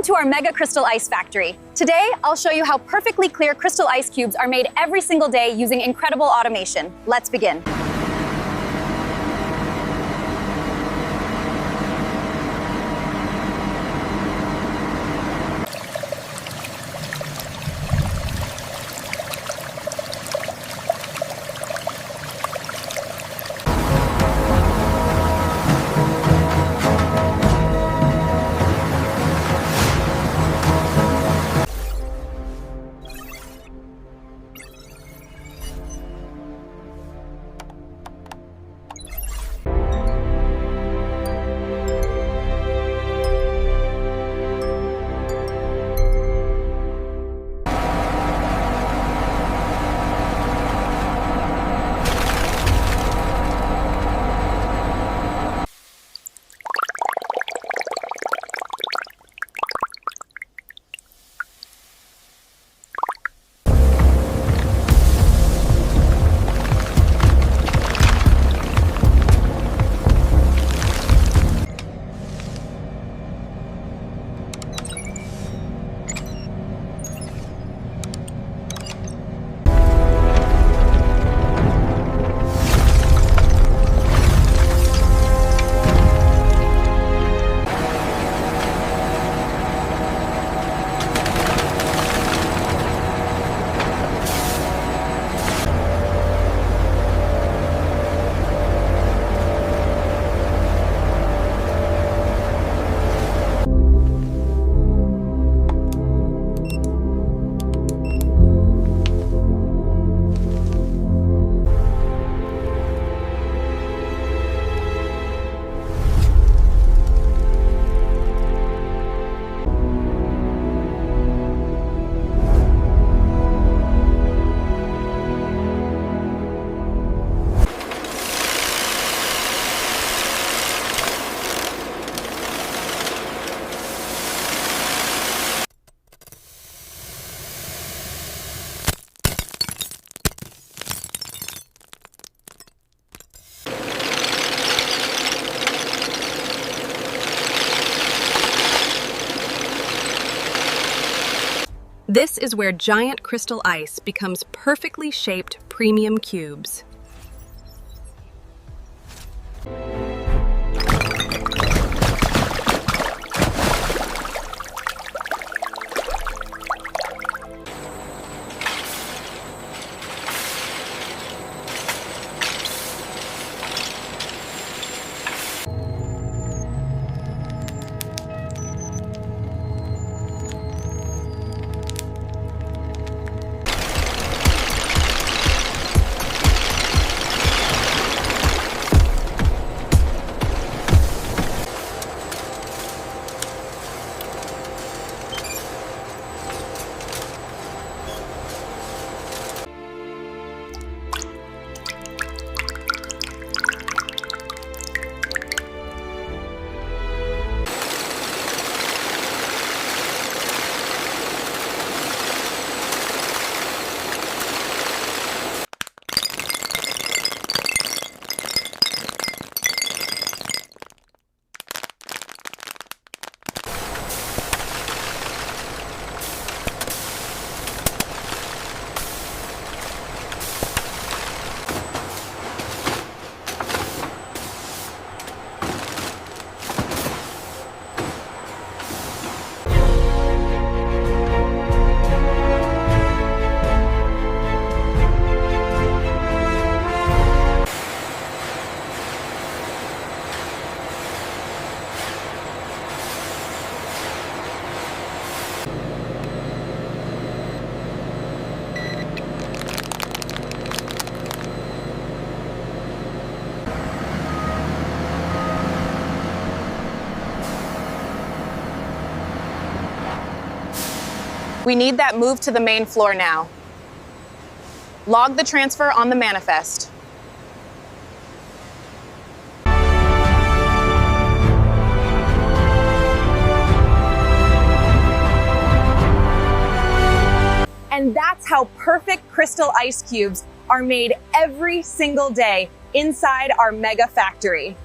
to our Mega Crystal Ice Factory. Today, I'll show you how perfectly clear crystal ice cubes are made every single day using incredible automation. Let's begin. This is where giant crystal ice becomes perfectly shaped premium cubes. We need that move to the main floor now. Log the transfer on the manifest. And that's how perfect crystal ice cubes are made every single day inside our mega factory.